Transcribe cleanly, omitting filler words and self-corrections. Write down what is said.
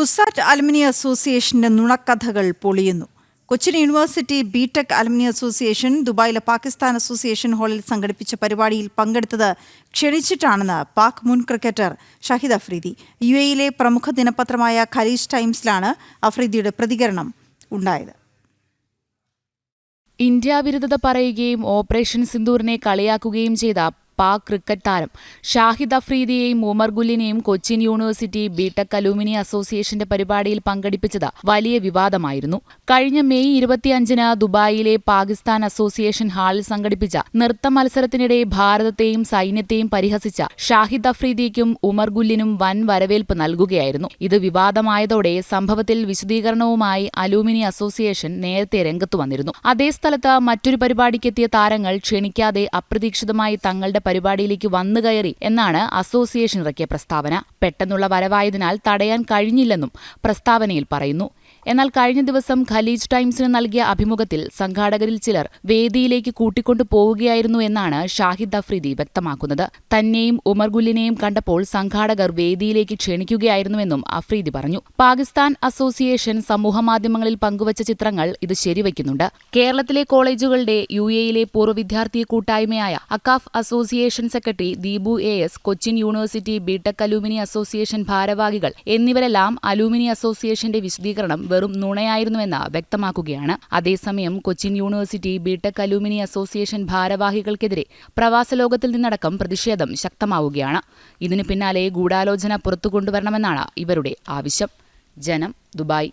CUSAT alumni അസോസിയേഷന്റെ നുണക്കഥകൾ പൊളിയുന്നു. Cochin university BTech alumni association ദുബായിലെ പാകിസ്ഥാൻ അസോസിയേഷൻ ഹാളിൽ സംഘടിപ്പിച്ച പരിപാടിയിൽ പങ്കെടുത്തത് ക്ഷണിച്ചിട്ടാണെന്ന് പാക് മുൻ ക്രിക്കറ്റർ ഷാഹിദ് അഫ്രീദി. യുഎഇയിലെ പ്രമുഖ ദിനപത്രമായ ഖലീജ് ടൈംസിലാണ് അഫ്രീദിയുടെ പ്രതികരണം ഉണ്ടായത്. ഇന്ത്യ വിരുദ്ധത പറയുകയും ഓപ്പറേഷൻ സിന്ദൂറിനെ കളിയാക്കുകയും ചെയ്ത പാക് ക്രിക്കറ്റ് താരം ഷാഹിദ് അഫ്രീദിയെയും ഉമർ ഗുല്ലിനെയും കൊച്ചിൻ യൂണിവേഴ്സിറ്റി ബിടെക് അലൂമിനി അസോസിയേഷന്റെ പരിപാടിയിൽ പങ്കെടുപ്പിച്ചത് വലിയ വിവാദമായിരുന്നു. കഴിഞ്ഞ മെയ് 25-ന് ദുബായിലെ പാകിസ്ഥാൻ അസോസിയേഷൻ ഹാളിൽ സംഘടിപ്പിച്ച നൃത്ത മത്സരത്തിനിടെ ഭാരതത്തെയും സൈന്യത്തെയും പരിഹസിച്ച ഷാഹിദ് അഫ്രീദിക്കും ഉമർ ഗുല്ലിനും വൻ വരവേൽപ്പ് നൽകുകയായിരുന്നു. ഇത് വിവാദമായതോടെ സംഭവത്തിൽ വിശദീകരണവുമായി അലൂമിനി അസോസിയേഷൻ നേരത്തെ രംഗത്തു വന്നിരുന്നു. അതേ സ്ഥലത്ത് മറ്റൊരു പരിപാടിക്കെത്തിയ താരങ്ങൾ ക്ഷണിക്കാതെ അപ്രതീക്ഷിതമായി തങ്ങളുടെ പരിപാടിയിലേക്ക് വന്നുകയറി എന്നാണ് അസോസിയേഷൻ ഇറക്കിയ പ്രസ്താവന. പെട്ടെന്നുള്ള വരവായതിനാൽ തടയാൻ കഴിഞ്ഞില്ലെന്നും പ്രസ്താവനയിൽ പറയുന്നു. എന്നാൽ കഴിഞ്ഞ ദിവസം ഖലീജ് ടൈംസിന് നൽകിയ അഭിമുഖത്തിൽ സംഘാടകരിൽ ചിലർ വേദിയിലേക്ക് കൂട്ടിക്കൊണ്ടു പോവുകയായിരുന്നു എന്നാണ് ഷാഹിദ് അഫ്രീദി വ്യക്തമാക്കുന്നത്. തന്നെയും ഉമർ ഗുല്ലിനെയും കണ്ടപ്പോൾ സംഘാടകർ വേദിയിലേക്ക് ക്ഷണിക്കുകയായിരുന്നുവെന്നും അഫ്രീദി പറഞ്ഞു. പാകിസ്ഥാൻ അസോസിയേഷൻ സമൂഹമാധ്യമങ്ങളിൽ പങ്കുവച്ച ചിത്രങ്ങൾ ഇത് ശരിവയ്ക്കുന്നുണ്ട്. കേരളത്തിലെ കോളേജുകളുടെ യുഎഇയിലെ പൂർവ്വ വിദ്യാർത്ഥി കൂട്ടായ്മയായ AKCAF association secretary Deepu S, Cochin university BTech alumni association ഭാരവാഹികൾ എന്നിവരെല്ലാം അലൂമിനി അസോസിയേഷന്റെ വിശദീകരണം വെറും നുണയായിരുന്നുവെന്ന് വ്യക്തമാക്കുകയാണ്. അതേസമയം Cochin university BTech alumni association ഭാരവാഹികൾക്കെതിരെ പ്രവാസലോകത്തിൽ നിന്നടക്കം പ്രതിഷേധം ശക്തമാവുകയാണ്. ഇതിനു പിന്നാലെ ഗൂഢാലോചന പുറത്തുകൊണ്ടുവരണമെന്നാണ് ഇവരുടെ ആവശ്യം. ജനം, ദുബായ്.